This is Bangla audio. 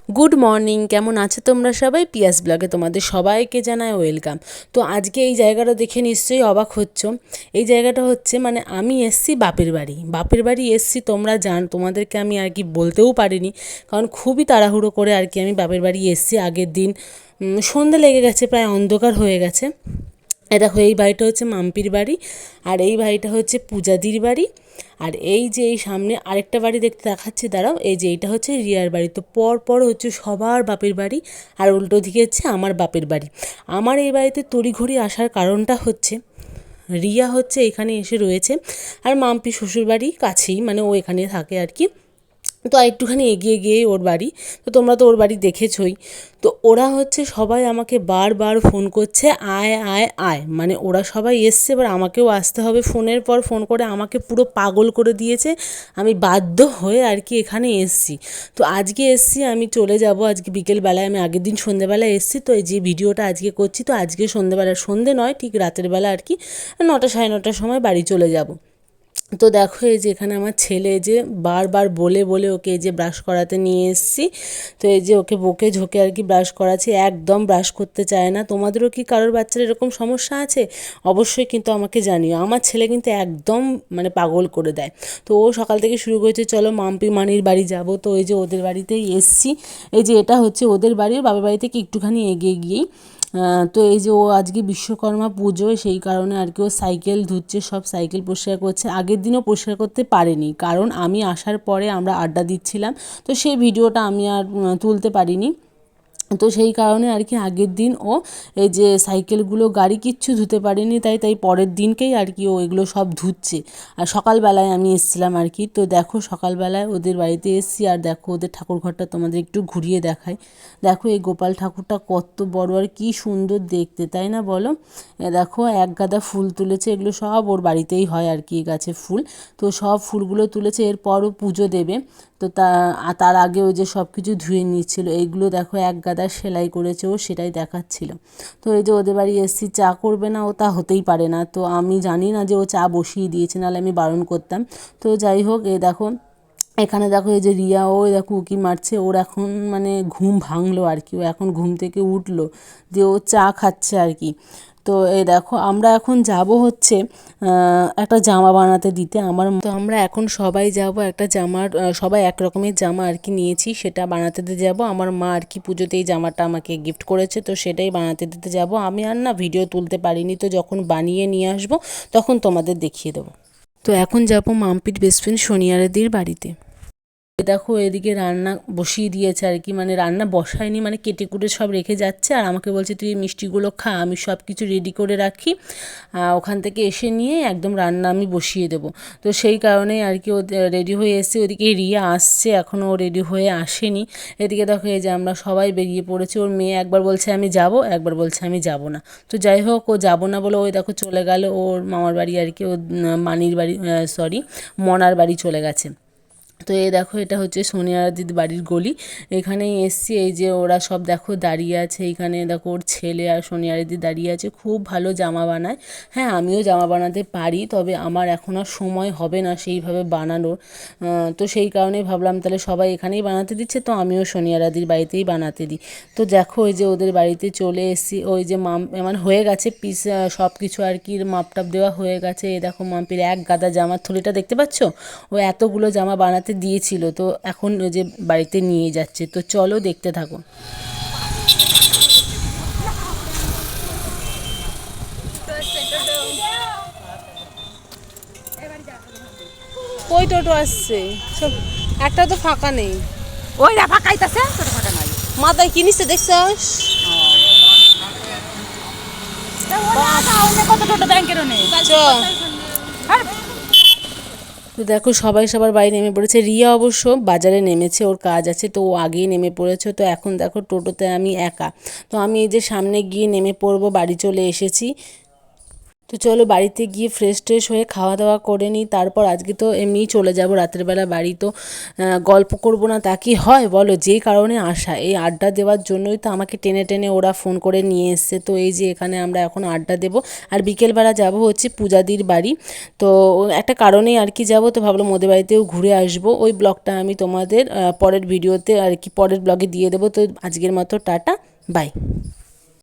গুড মর্নিং, কেমন আছো তোমরা সবাই? পিয়াস ব্লগে তোমাদের সবাইকে জানাই ওয়েলকাম। তো আজকে এই জায়গাটা দেখে নিশ্চয়ই অবাক হচ্ছ। এই জায়গাটা হচ্ছে মানে আমি এসছি বাপের বাড়ি এসছি। তোমাদেরকে আমি আর কি বলতেও পারিনি, কারণ খুবই তাড়াহুড়ো করে আর কি আমি বাপের বাড়ি এসছি। আগের দিন সন্ধে লেগে গেছে, প্রায় অন্ধকার হয়ে গেছে। দেখো এই বাড়িটা হচ্ছে মাম্পির বাড়ি, আর এই বাড়িটা হচ্ছে পূজাদির বাড়ি। আর এই যে এই সামনে আরেকটা বাড়ি দেখতে দেখাচ্ছি, দাঁড়াও, এই যে এইটা হচ্ছে রিয়ার বাড়ি। তো পর হচ্ছে সবার বাপের বাড়ি, আর উল্টো দিকে হচ্ছে আমার বাপের বাড়ি। আমার এই বাড়িতে তড়িঘড়ি আসার কারণটা হচ্ছে রিয়া হচ্ছে এখানে এসে রয়েছে, আর মাম্পি শ্বশুরবাড়ি কাছেই, মানে ও এখানে থাকে আর কি। তো একটুখানি এগিয়ে গিয়েই ওর বাড়ি। তো তোমরা তো ওর বাড়ি দেখেছই। তো ওরা হচ্ছে সবাই আমাকে বারবার ফোন করছে, আয় আয় আয়, মানে ওরা সবাই এসছে, এবার আমাকেও আসতে হবে। ফোনের পর ফোন করে আমাকে পুরো পাগল করে দিয়েছে। আমি বাধ্য হয়ে আর কি এখানে এসছি। তো আজকে এসছি, আমি চলে যাব আজকে বিকেলবেলায়। আমি আগের দিন সন্ধ্যেবেলায় এসছি, তো এই যে ভিডিওটা আজকে করছি। তো আজকে সন্ধ্যে নয়, ঠিক রাতের বেলা আর কি 9টা সাড়ে 9টার সময় বাড়ি চলে যাব। তো দেখো এই যে এখানে আমার ছেলে যে বারবার বলে বলে ওকে এই যে ব্রাশ করাতে নিয়ে এসেছি। তো এই যে ওকে বকে ঝোঁকে আর কি ব্রাশ করাচ্ছি, একদম ব্রাশ করতে চায় না। তোমাদেরও কি কারোর বাচ্চার এরকম সমস্যা আছে? অবশ্যই কিন্তু আমাকে জানিও। আমার ছেলে কিন্তু একদম মানে পাগল করে দেয়। তো ও সকাল থেকে শুরু করেছে, চলো মাম্পি মানির বাড়ি যাব। তো এই যে ওদের বাড়িতেই এসছি। এই যে এটা হচ্ছে ওদের বাড়ি, বাবার বাড়ি থেকে একটুখানি এগিয়ে গিয়েই। তো এই যে ও আজকে বিশ্বকর্মা পুজো, সেই কারণে আর কি ও সাইকেল ধুচ্ছে, সব সাইকেল পরিষ্কার করছে। আগের দিনও পরিষ্কার করতে পারেনি, কারণ আমি আসার পরে আমরা আড্ডা দিচ্ছিলাম, তো সেই ভিডিওটা আমি আর তুলতে পারিনি। তো সেই কারণে আর কি আগের দিন ও এই যে সাইকেলগুলো গাড়ি কিচ্ছু ধুতে পারেনি, তাই পরের দিনকেই আর কি ও এগুলো সব ধুচ্ছে। আর সকালবেলায় আমি এসেছিলাম আর কি। তো দেখো সকালবেলায় ওদের বাড়িতে এসেছি, আর দেখো ওদের ঠাকুরঘরটা তোমাদের একটু ঘুরিয়ে দেখায়। দেখো এই গোপাল ঠাকুরটা কত বড় আর কি সুন্দর দেখতে, তাই না বলো? দেখো এক গাদা ফুল তুলেছে, এগুলো সব ওর বাড়িতেই হয় আর কি, গাছে ফুল। তো সব ফুলগুলো তুলেছে, এরপরও পুজো দেবে। তো তার আগে ওই যে সব কিছু ধুয়ে নিচ্ছিল। এইগুলো দেখো এক গাদা সেলাই করেছে ও, সেটাই দেখাচ্ছিল। তো এই যে ওদের বাড়ি এসেছি, চা করবে না ও তা হতেই পারে না। তো আমি জানি না যে ও চা বসিয়ে দিয়েছে, নাহলে আমি বারণ করতাম। তো যাই হোক, দেখো এখানে দেখো এই যে রিয়া, ও দেখো উঁকি মারছে। ওর এখন মানে ঘুম ভাঙলো আর কি, ও এখন ঘুম থেকে উঠলো, দিয়ে ও চা খাচ্ছে আর কি। তো এই দেখো আমরা এখন যাব হচ্ছে একটা জামা বানাতে দিতে। তো আমরা এখন সবাই যাব একটা জামার, সবাই এক রকমের জামা আর কি নিয়েছি, সেটা বানাতে দিতে যাব। আমার মা আর কি পুজোতে এই জামাটা আমাকে গিফট করেছে, তো সেটাই বানাতে দিতে যাব। আমি আর না ভিডিও তুলতে পারিনি, তো যখন বানিয়ে নিয়ে আসবো তখন তোমাদের দেখিয়ে দেবো। তো এখন যাব মাম্পির বেস্ট ফ্রেন্ড সোনিয়াদির বাড়িতে। দেখো এদিকে রান্না বসিয়ে দিয়েছে আর কি, মানে রান্না বসায়নি, মানে কেটে কুটে সব রেখে যাচ্ছে, আর আমাকে বলছে তুই এই মিষ্টিগুলো খা, আমি সব কিছু রেডি করে রাখি, ওখান থেকে এসে নিয়ে একদম রান্না আমি বসিয়ে দেবো। তো সেই কারণে আর কি ও রেডি হয়ে এসছে। ওদিকে রিয়া আসছে, এখনও ও রেডি হয়ে আসেনি। এদিকে দেখো এই যে আমরা সবাই বেরিয়ে পড়েছি। ওর মেয়ে একবার বলছে আমি যাব, একবার বলছে আমি যাব না। তো যাই হোক, ও যাব না বলে ওই দেখো চলে গেল ওর মামার বাড়ি আর কি, ও মানির বাড়ি, সরি মনার বাড়ি চলে গেছে। তো এই দেখো এটা হচ্ছে সোনিয়াদির বাড়ির গলি, এখানেই এসছি। এই যে ওরা সব দেখো দাঁড়িয়ে আছে, এইখানে দেখো ওর ছেলে আর সোনিয়াদি দাঁড়িয়ে আছে। খুব ভালো জামা বানায়। হ্যাঁ, আমিও জামা বানাতে পারি, তবে আমার এখন আর সময় হবে না সেইভাবে বানানোর। তো সেই কারণেই ভাবলাম তাহলে সবাই এখানেই বানাতে দিচ্ছে, তো আমিও সোনিয়াদির বাড়িতেই বানাতে দিই। তো দেখো ওই যে ওদের বাড়িতে চলে এসেছি। ওই যে মানে হয়ে গেছে পিস, সব কিছু আর কি মাপটাপ দেওয়া হয়ে গেছে। এই দেখো মাম্পির এক গাদা জামার থলিটা দেখতে পাচ্ছ, ও এতগুলো জামা বানাতে দিয়েছিল, তো এখন ওই যে বাড়িতে নিয়ে যাচ্ছে। তো চলো দেখতে থাকো। কই টোটো আসছে সব, একটা তো ফাঁকা নেই। ওই না ফাঁকাইতাছে, ছোট ফাঁকা নাই। মাথায় কিনিসে দেখছস? কত ছোট ব্যাংকেরও নেই। চ। তো দেখো সবাই সবার বাড়ি নেমে পড়েছে। রিয়া অবশ্য বাজারে নেমেছে, ওর কাজ আছে, তো ও আগেই নেমে পড়েছে। তো এখন দেখো টোটোতে আমি একা। তো আমি এই যে সামনে গিয়ে নেমে পড়বো, বাড়ি চলে এসেছি। তো চলো বাড়িতে গিয়ে ফ্রেশ ট্রেশ হয়ে খাওয়া দাওয়া করে নিই, তারপর আজকে তো এমনিই চলে যাব রাত্রেবেলা বাড়ি। তো গল্প করব না তা কি হয় বলো, যেই কারণে আসা এই আড্ডা দেওয়ার জন্যই তো আমাকে টেনে টেনে ওরা ফোন করে নিয়ে এসছে। তো এই যে এখানে আমরা এখন আড্ডা দেবো, আর বিকেলবেলা যাব হচ্ছে পূজাদির বাড়ি। তো একটা কারণেই আর কি যাব, তো ভাবলাম ওদের বাড়িতেও ঘুরে আসবো। ওই ব্লগটা আমি তোমাদের পরের ভিডিওতে আর কি পরের ব্লগে দিয়ে দেবো। তো আজকের মতো টাটা, বাই।